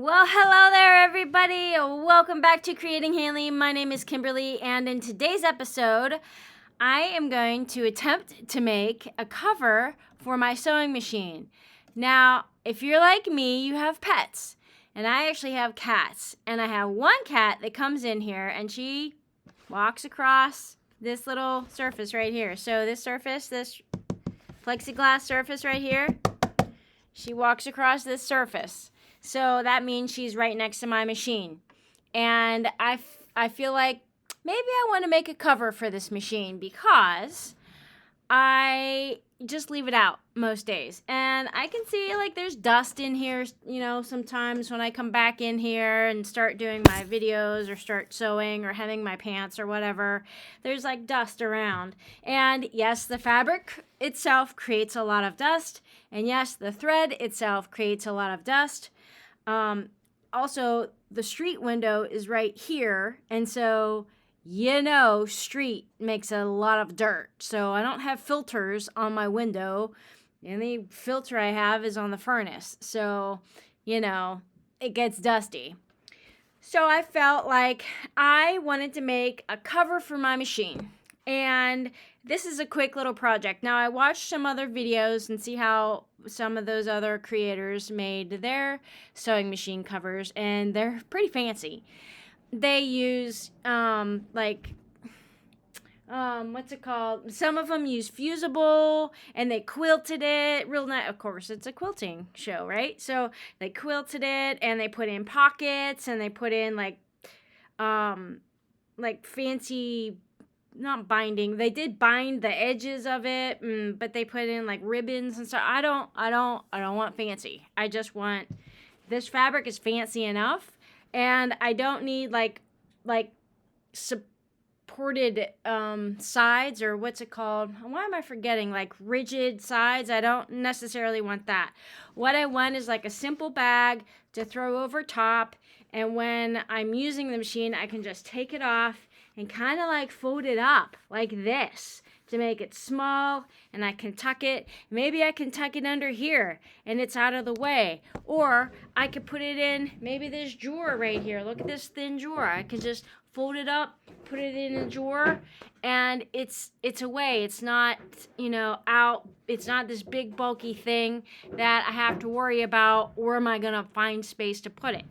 Well, hello there, everybody. Welcome back to Creating Haley. My name is Kimberly, and in today's episode, I am going to attempt to make a cover for my sewing machine. Now, if you're like me, you have pets, and I actually have cats, and I have one cat that comes in here, and she walks across this little surface right here. So this surface, this plexiglass surface right here, she walks across this surface. So that means she's right next to my machine. And I feel like maybe I want to make a cover for this machine because I just leave it out most days. And I can see like there's dust in here, sometimes when I come back in here and start doing my videos or start sewing or hemming my pants or whatever, there's like dust around. And yes, the fabric itself creates a lot of dust. And yes, the thread itself creates a lot of dust. Also, the street window is right here, and so, street makes a lot of dirt. So I don't have filters on my window. The only filter I have is on the furnace. So, it gets dusty. So I felt like I wanted to make a cover for my machine. And this is a quick little project. Now, I watched some other videos and see how some of those other creators made their sewing machine covers, and they're pretty fancy. They use, what's it called? Some of them use fusible, and they quilted it real nice. Of course, it's a quilting show, right? So they quilted it, and they put in pockets, and they put in, fancy, not binding. They did bind the edges of it, but they put in like ribbons and stuff. I don't want fancy. I just want, this fabric is fancy enough, and I don't need like supported sides, or what's it called? Why am I forgetting? Like rigid sides. I don't necessarily want that. What I want is like a simple bag to throw over top, and when I'm using the machine, I can just take it off and kind of like fold it up like this to make it small, and I can tuck it. Maybe I can tuck it under here and it's out of the way. Or I could put it in maybe this drawer right here. Look at this thin drawer. I can just fold it up, put it in a drawer, and it's away. It's not, out. It's not this big bulky thing that I have to worry about, where am I going to find space to put it.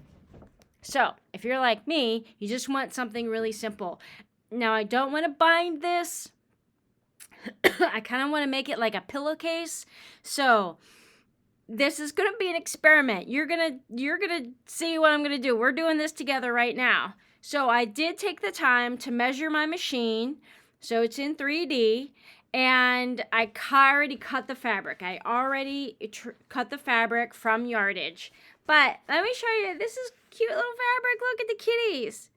So, if you're like me, you just want something really simple. Now, I don't want to bind this. I kind of want to make it like a pillowcase. So, this is going to be an experiment. You're going to see what I'm going to do. We're doing this together right now. So, I did take the time to measure my machine. So, it's in 3D. And I already cut the fabric. I already cut the fabric from yardage. But let me show you. This is cute little fabric. Look at the kitties.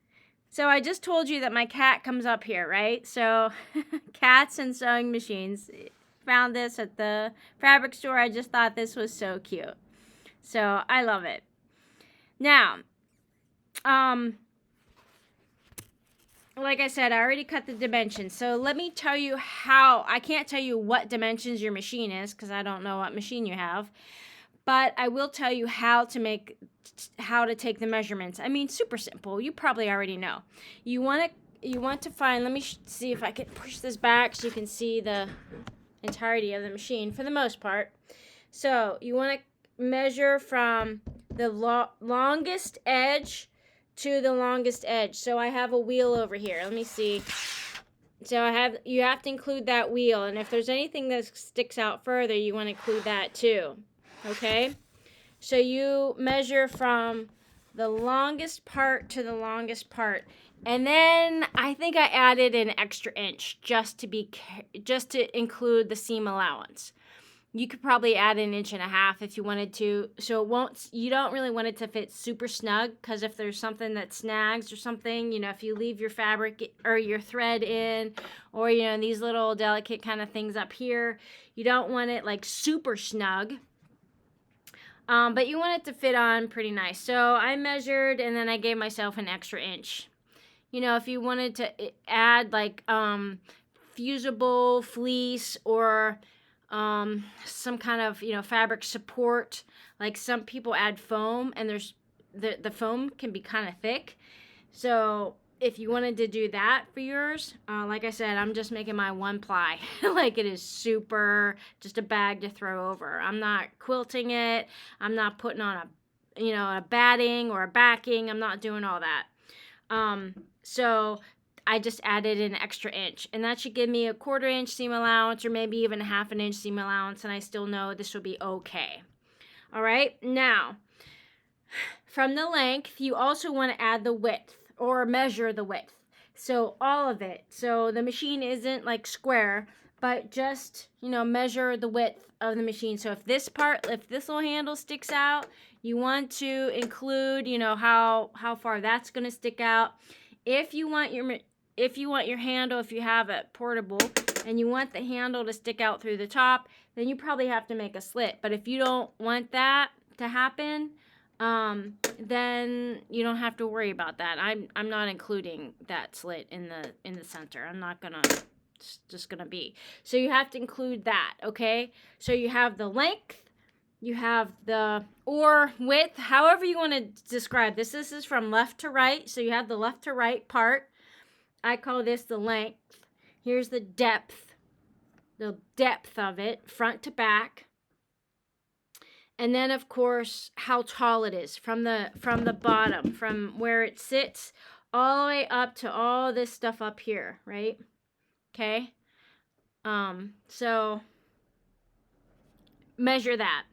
So I just told you that my cat comes up here, right? So cats and sewing machines. Found this at the fabric store. I just thought this was so cute. So I love it. Now, like I said, I already cut the dimensions. So let me tell you how. I can't tell you what dimensions your machine is because I don't know what machine you have. But I will tell you how to take the measurements. I mean, super simple. You probably already know. You want to find, let me see if I can push this back so you can see the entirety of the machine for the most part. So you want to measure from the longest edge to the longest edge. So I have a wheel over here. Let me see. So you have to include that wheel, and if there's anything that sticks out further, you want to include that too. Okay? So you measure from the longest part to the longest part. And then I think I added an extra inch just to include the seam allowance. You could probably add an inch and a half if you wanted to. So you don't really want it to fit super snug, because if there's something that snags or something, if you leave your fabric or your thread in, or, these little delicate kind of things up here, you don't want it like super snug. But you want it to fit on pretty nice. So I measured, and then I gave myself an extra inch. If you wanted to add like fusible fleece or some kind of, fabric support, like some people add foam, and there's the foam can be kind of thick. So if you wanted to do that for yours, like I said, I'm just making my 1-ply. Like it is super, just a bag to throw over. I'm not quilting it. I'm not putting on a batting or a backing. I'm not doing all that. So I just added an extra inch, and that should give me a 1/4 inch seam allowance, or maybe even a 1/2 inch seam allowance, and I still know this will be okay. All right, now from the length, you also want to add the width or measure the width. So all of it. So the machine isn't like square, but just, measure the width of the machine. So if this little handle sticks out, you want to include, how far that's going to stick out. If you want your handle, if you have it portable and you want the handle to stick out through the top, then you probably have to make a slit. But if you don't want that to happen, then you don't have to worry about that. I'm not including that slit in the center. I'm not gonna. It's just gonna be. So you have to include that. Okay. So you have the length, you have the or width, however you want to describe this. This is from left to right. So you have the left to right part. I call this the length. Here's the depth of it, front to back. And then, of course, how tall it is from the bottom, from where it sits, all the way up to all this stuff up here, right? Okay. So measure that.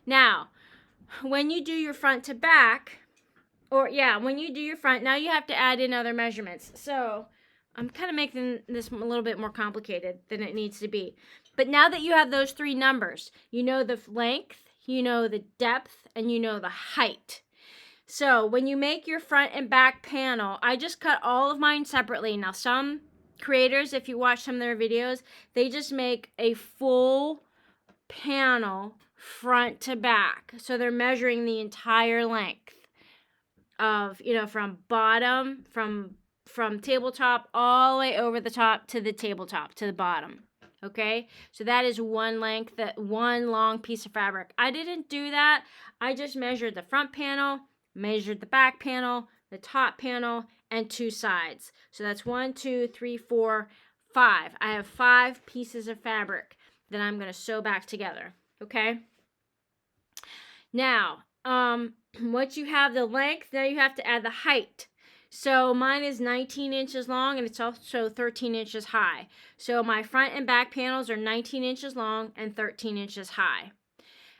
Now, when you do your front to back, when you do your front, now you have to add in other measurements. So I'm kind of making this a little bit more complicated than it needs to be. But now that you have those 3 numbers, you know the length, you know the depth, and you know the height. So when you make your front and back panel, I just cut all of mine separately. Now some creators, if you watch some of their videos, they just make a full panel front to back. So they're measuring the entire length of, from bottom, from tabletop all the way over the top to the tabletop to the bottom. Okay, so that is one length, that one long piece of fabric. I didn't do that. I just measured the front panel, measured the back panel, the top panel, and 2 sides. So that's 1, 2, 3, 4, 5. I have 5 pieces of fabric that I'm going to sew back together. Okay. Now, once you have the length, now you have to add the height. So mine is 19 inches long, and it's also 13 inches high. So my front and back panels are 19 inches long and 13 inches high.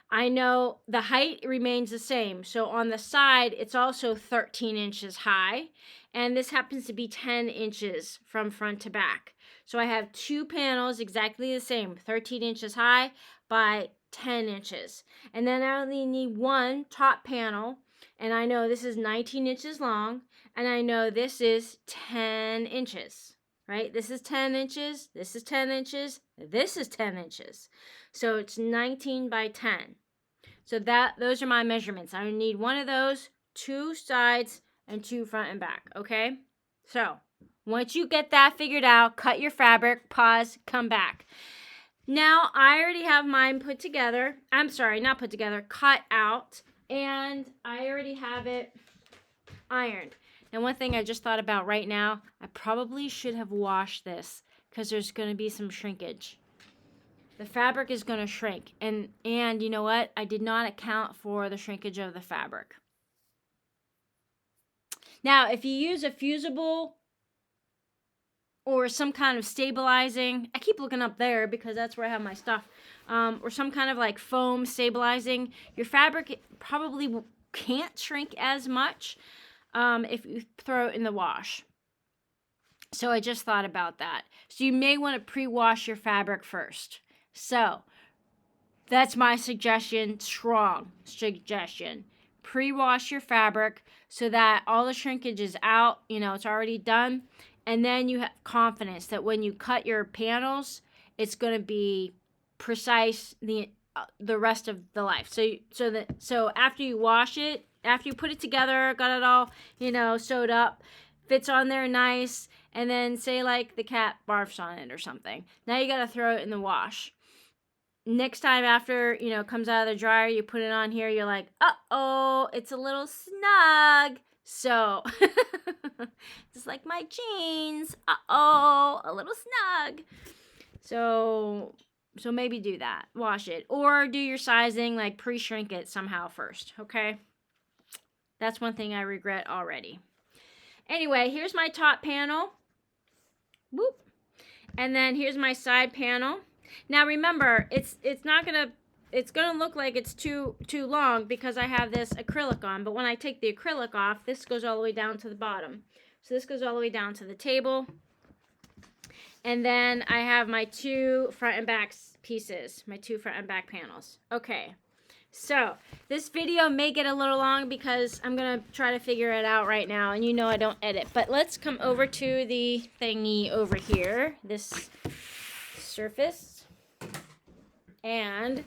I know the height remains the same. So on the side, it's also 13 inches high, and this happens to be 10 inches from front to back. So I have 2 panels exactly the same, 13 inches high by 10 inches. And then I only need 1 top panel, and I know this is 19 inches long, and I know this is 10 inches, right? This is 10 inches, this is 10 inches, this is 10 inches. So it's 19 by 10. So those are my measurements. I need 1 of those, 2 sides, and 2 front and back, okay? So once you get that figured out, cut your fabric, pause, come back. Now I already have mine put together. I'm sorry, not put together, cut out. And I already have it ironed. Now, one thing I just thought about right now, I probably should have washed this because there's going to be some shrinkage. The fabric is going to shrink. And you know what? I did not account for the shrinkage of the fabric. Now, if you use a fusible or some kind of stabilizing, I keep looking up there because that's where I have my stuff, or some kind of like foam stabilizing, your fabric probably can't shrink as much if you throw it in the wash. So I just thought about that. So you may want to pre-wash your fabric first. So that's my suggestion, strong suggestion. Pre-wash your fabric so that all the shrinkage is out, it's already done. And then you have confidence that when you cut your panels, it's going to be precise the rest of the life. So after you wash it, after you put it together, got it all, sewed up, fits on there nice, and then say like the cat barfs on it or something. Now you got to throw it in the wash. next time after, you know, it comes out of the dryer, you put it on here, you're like, uh-oh, it's a little snug. So, just like my jeans, uh-oh, a little snug. So maybe do that. Wash it. Or do your sizing, like pre-shrink it somehow first, okay? That's one thing I regret already. Anyway, here's my top panel. Whoop. And then here's my side panel. Now remember, it's gonna look like it's too long because I have this acrylic on, but when I take the acrylic off, this goes all the way down to the bottom. So this goes all the way down to the table. And then I have my two front and back pieces, my two front and back panels. Okay, so this video may get a little long because I'm going to try to figure it out right now. And you know I don't edit. But let's come over to the thingy over here, this surface. And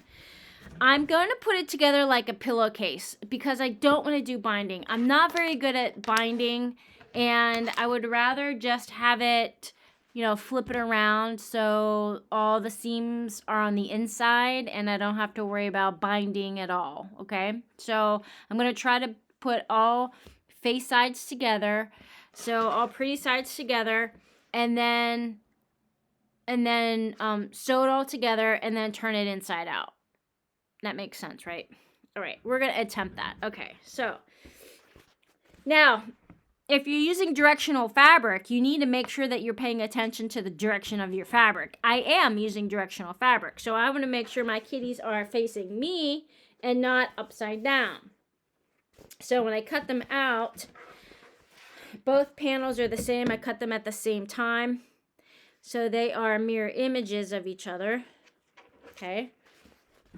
I'm going to put it together like a pillowcase because I don't want to do binding. I'm not very good at binding, and I would rather just have it, you know, flip it around so all the seams are on the inside and I don't have to worry about binding at all, okay? So I'm going to try to put all face sides together, so all pretty sides together, and then sew it all together and then turn it inside out. That makes sense, right? All right, we're going to attempt that. Okay, so now, if you're using directional fabric, you need to make sure that you're paying attention to the direction of your fabric. I am using directional fabric, so I want to make sure my kitties are facing me and not upside down. So when I cut them out, both panels are the same. I cut them at the same time, so they are mirror images of each other. Okay,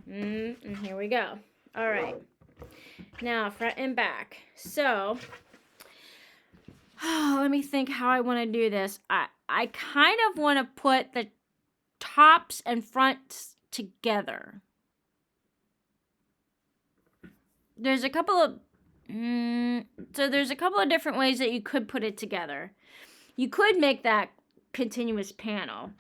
and here we go. All right, now front and back. So let me think how I want to do this. I kind of want to put the tops and fronts together. There's a couple of different ways that you could put it together. You could make that continuous panel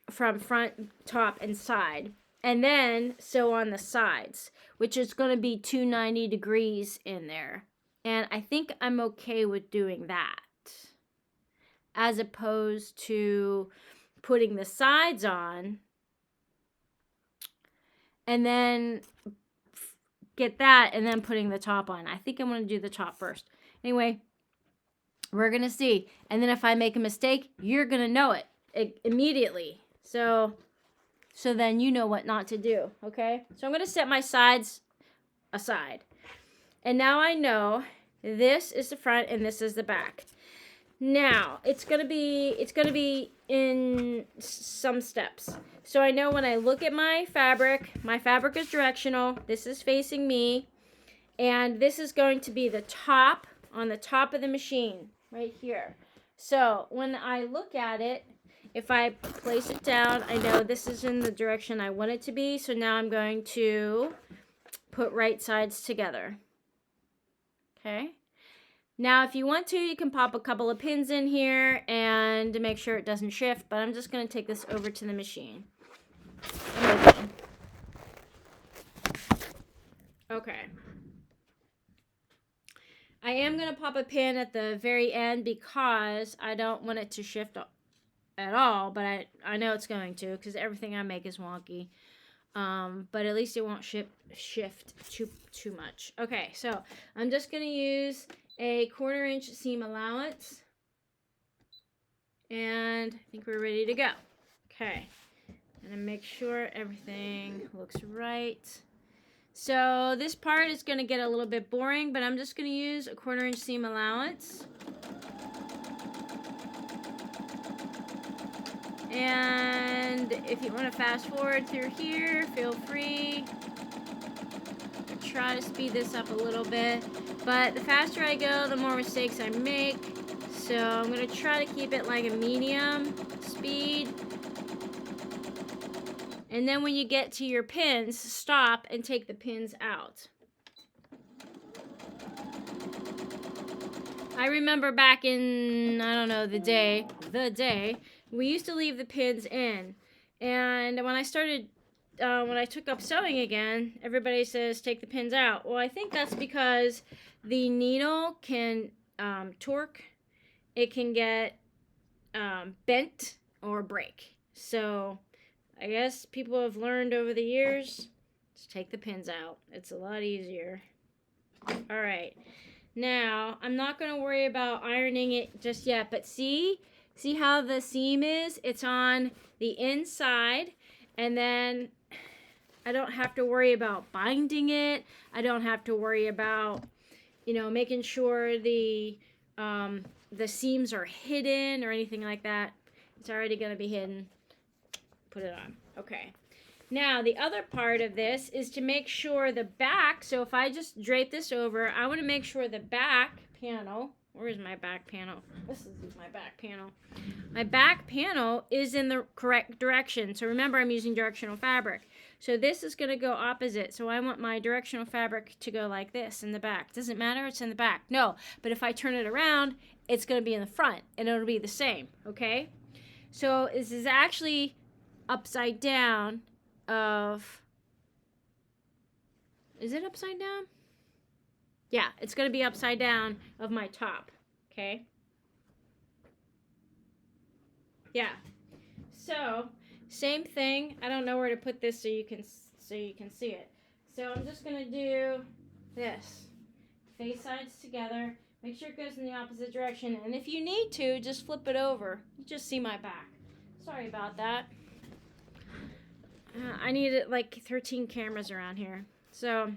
from front, top, and side, and then sew on the sides, which is going to be 290 degrees in there. And I think I'm okay with doing that, as opposed to putting the sides on and then get that and then putting the top on. I think I'm going to do the top first. Anyway, we're going to see. And then if I make a mistake, you're going to know it immediately. So then you know what not to do, okay? So I'm going to set my sides aside. And now I know this is the front and this is the back. Now, it's going to be in some steps. So I know when I look at my fabric is directional. This is facing me. And this is going to be the top, on the top of the machine, right here. So when I look at it, if I place it down, I know this is in the direction I want it to be. So now I'm going to put right sides together. Okay. Now, if you want to, you can pop a couple of pins in here and to make sure it doesn't shift, but I'm just going to take this over to the machine. Okay. I am going to pop a pin at the very end because I don't want it to shift at all, but I know it's going to because everything I make is wonky. But at least it won't shift too much. Okay, so I'm just going to use a 1/4 inch seam allowance, and I think we're ready to go. Okay, and make sure everything looks right. So this part is going to get a little bit boring, but I'm just going to use a 1/4 inch seam allowance. And if you want to fast forward through here, feel free. I try to speed this up a little bit, but the faster I go, the more mistakes I make. So I'm going to try to keep it like a medium speed. And then when you get to your pins, stop and take the pins out. I remember back in, I don't know, the day, we used to leave the pins in. And when I started when I took up sewing again, everybody says take the pins out. Well, I think that's because the needle can torque. It can get bent or break. So I guess people have learned over the years to take the pins out. It's a lot easier. All right. Now, I'm not going to worry about ironing it just yet, but see how the seam is? It's on the inside, and then I don't have to worry about binding it. I don't have to worry about, making sure the seams are hidden or anything like that. It's already going to be hidden. Put it on. Okay. Now, the other part of this is to make sure the back, so if I just drape this over, I want to make sure the back panel, where is my back panel? This is my back panel. My back panel is in the correct direction. So remember, I'm using directional fabric. So this is going to go opposite. So I want my directional fabric to go like this in the back. Doesn't matter, it's in the back. No, but if I turn it around, it's going to be in the front, and it'll be the same, okay? So this is actually upside down of, is it upside down? Yeah, it's going to be upside down of my top, okay? Yeah. So, same thing. I don't know where to put this so you can see it. So I'm just going to do this. Face sides together. Make sure it goes in the opposite direction. And if you need to, just flip it over. You just see my back. Sorry about that. I needed like 13 cameras around here. So,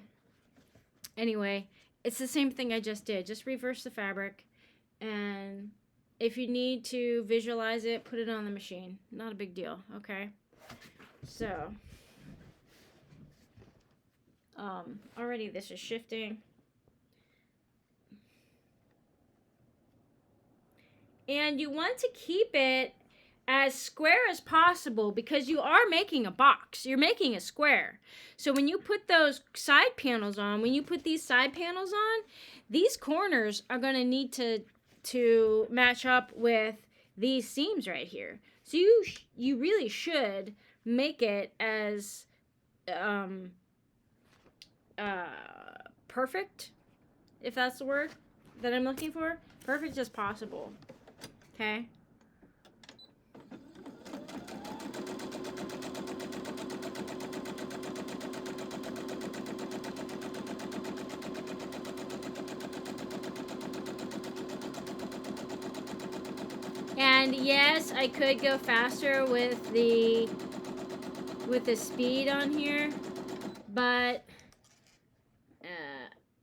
anyway, it's the same thing I just did. Just reverse the fabric. And if you need to visualize it, put it on the machine. Not a big deal, okay? So, already this is shifting. And you want to keep it as square as possible because you are making a box. You're making a square. So when you put those side panels on, when you put these side panels on, these corners are going to need to match up with these seams right here. So you really should make it as perfect, if that's the word that I'm looking for, perfect as possible. Okay? And yes, I could go faster with the speed on here, but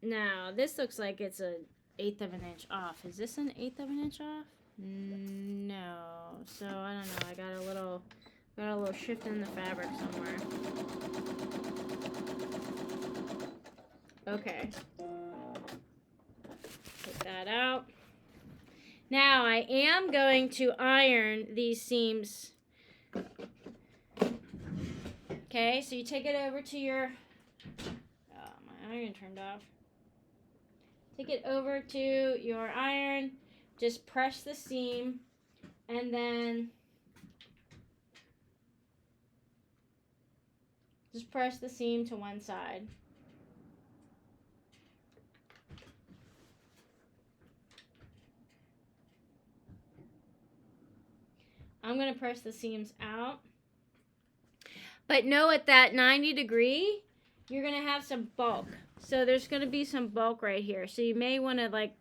now this looks like it's an 1/8 of an inch off. Is this an 1/8 of an inch off? No. So I don't know. I got a little shift in the fabric somewhere. Okay. Take that out. Now I am going to iron these seams. Okay, so you take it over to your, my iron turned off. Take it over to your iron, just press the seam, and then just press the seam to one side. I'm going to press the seams out. But know at that 90 degree, you're going to have some bulk. So there's going to be some bulk right here. So you may want to like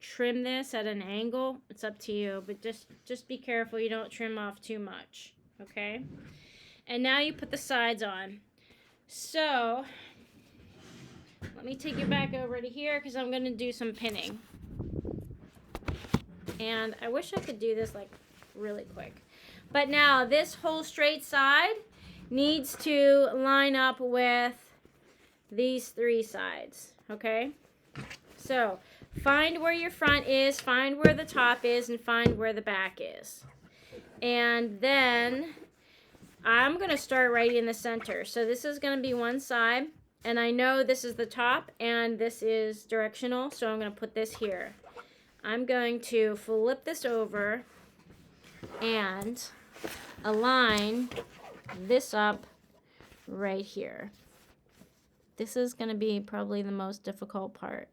trim this at an angle. It's up to you, but just be careful you don't trim off too much, okay? And now you put the sides on. So let me take you back over to here because I'm going to do some pinning. And I wish I could do this like really quick. But now this whole straight side needs to line up with these three sides, okay? So find where your front is, find where the top is, and find where the back is. And then I'm going to start right in the center. So this is going to be one side, and I know this is the top and this is directional, so I'm going to put this here. I'm going to flip this over and align this up right here. This is going to be probably the most difficult part.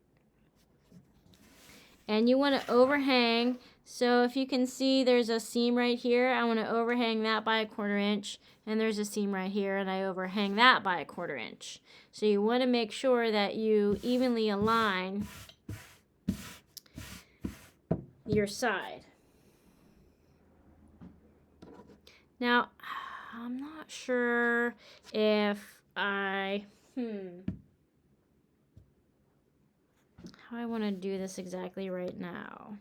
And you want to overhang. So if you can see, there's a seam right here. I want to overhang that by 1/4 inch. And there's a seam right here, and I overhang that by 1/4 inch. So you want to make sure that you evenly align your side. Now, I'm not sure if how I want to do this exactly right now.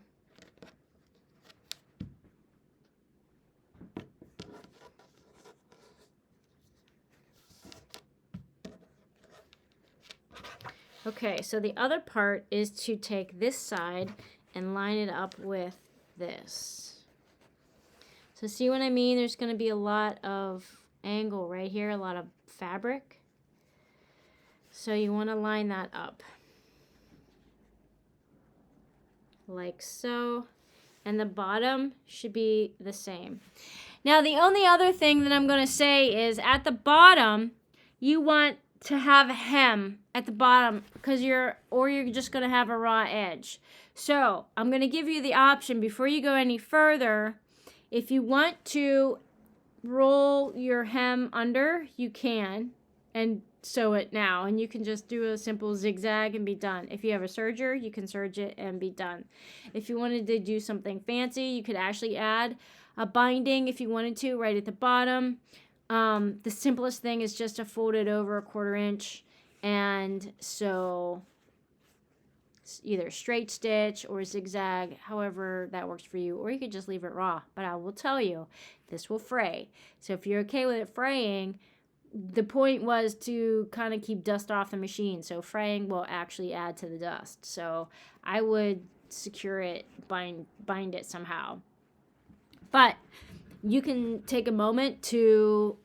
Okay, so the other part is to take this side and line it up with this. So see what I mean? There's going to be a lot of angle right here, a lot of fabric. So you want to line that up. Like so. And the bottom should be the same. Now the only other thing that I'm going to say is at the bottom, you want to have a hem at the bottom because you're just going to have a raw edge. So I'm going to give you the option before you go any further. If you want to roll your hem under, you can, and sew it now, and you can just do a simple zigzag and be done. If you have a serger, you can serge it and be done. If you wanted to do something fancy, you could actually add a binding if you wanted to right at the bottom. The simplest thing is just to fold it over 1/4 inch and sew either straight stitch or zigzag, however that works for you, or you could just leave it raw. But I will tell you, this will fray. So if you're okay with it fraying, the point was to kind of keep dust off the machine. So fraying will actually add to the dust. So I would secure it, bind it somehow. But you can take a moment to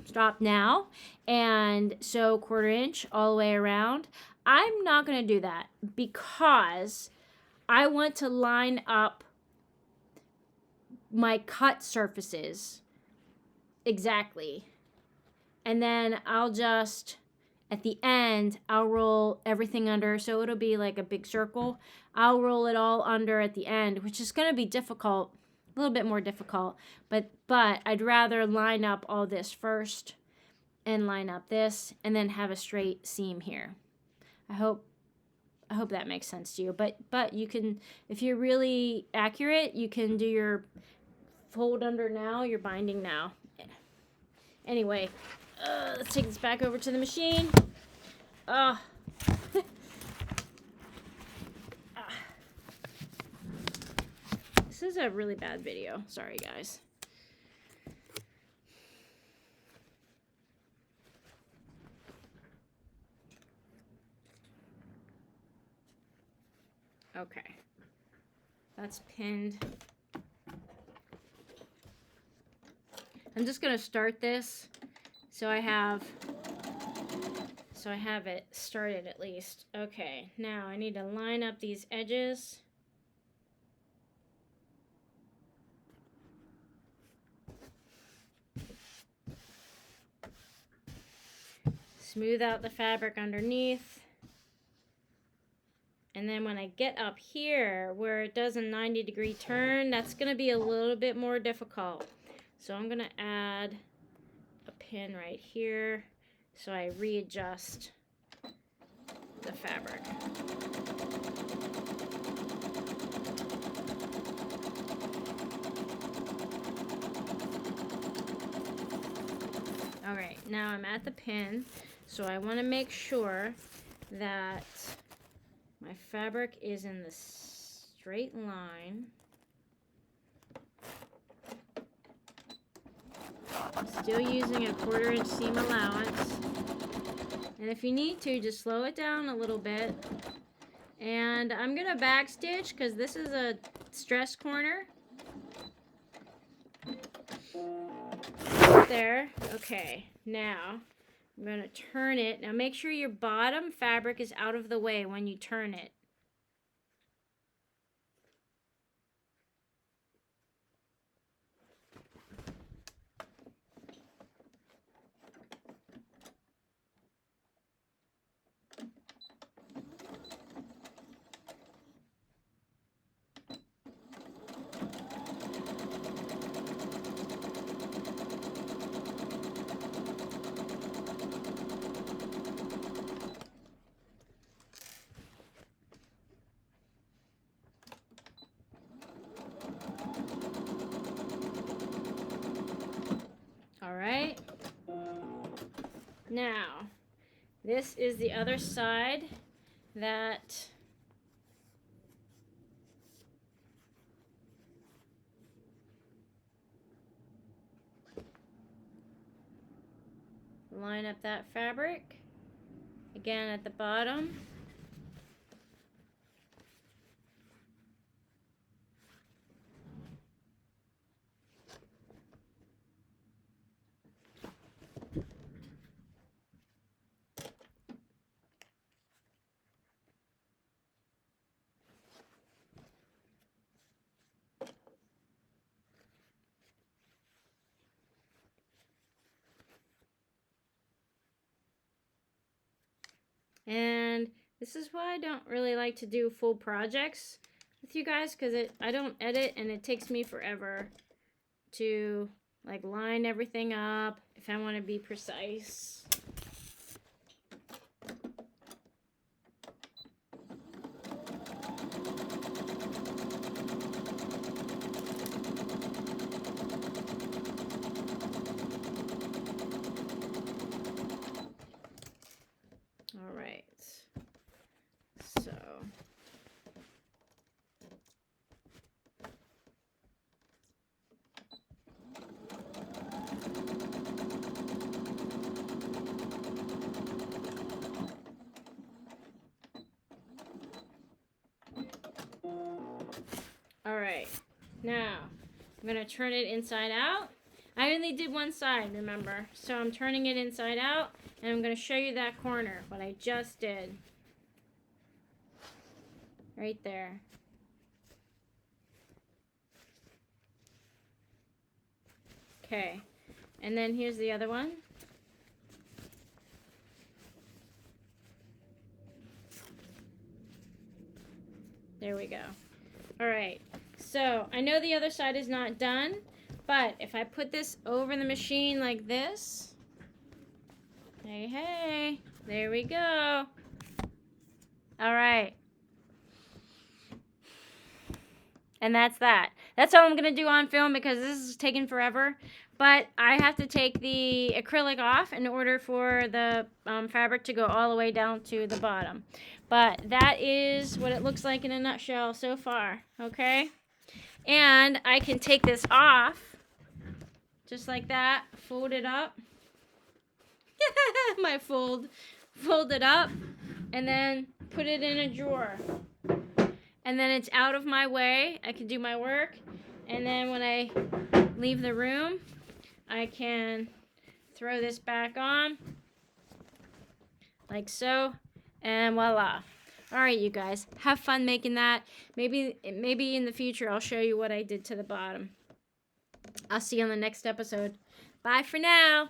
stop now and sew 1/4 inch all the way around. I'm not going to do that because I want to line up my cut surfaces exactly. And then I'll just, at the end, I'll roll everything under. So it'll be like a big circle. I'll roll it all under at the end, which is going to be difficult, a little bit more difficult. But I'd rather line up all this first and line up this and then have a straight seam here. I hope that makes sense to you. But you can, if you're really accurate, you can do your fold under now, your binding now. Anyway, let's take this back over to the machine. This is a really bad video. Sorry, guys. Okay. That's pinned. I'm just going to start this so I have it started at least. Okay, now I need to line up these edges. Smooth out the fabric underneath. And then when I get up here where it does a 90-degree turn, that's going to be a little bit more difficult. So I'm going to add a pin right here so I readjust the fabric. All right, now I'm at the pin, so I want to make sure that my fabric is in the straight line. I'm still using a 1/4 inch seam allowance. And if you need to, just slow it down a little bit. And I'm going to backstitch because this is a stress corner. There. Okay, now I'm going to turn it. Now make sure your bottom fabric is out of the way when you turn it. All right. Now, this is the other side that line up that fabric again at the bottom. And this is why I don't really like to do full projects with you guys, because I don't edit and it takes me forever to like line everything up if I want to be precise. All right. So all right, now I'm going to turn it inside out. I only did one side, remember? So I'm turning it inside out, and I'm going to show you that corner, what I just did. Right there. Okay, and then here's the other one. There we go. All right, so I know the other side is not done, but if I put this over the machine like this, hey, there we go. All right. And that's that. That's all I'm going to do on film because this is taking forever. But I have to take the acrylic off in order for the fabric to go all the way down to the bottom. But that is what it looks like in a nutshell so far. Okay? And I can take this off just like that. Fold it up. My fold it up. And then put it in a drawer. And then it's out of my way. I can do my work. And then when I leave the room, I can throw this back on. Like so. And voila. Alright, you guys. Have fun making that. Maybe in the future I'll show you what I did to the bottom. I'll see you on the next episode. Bye for now.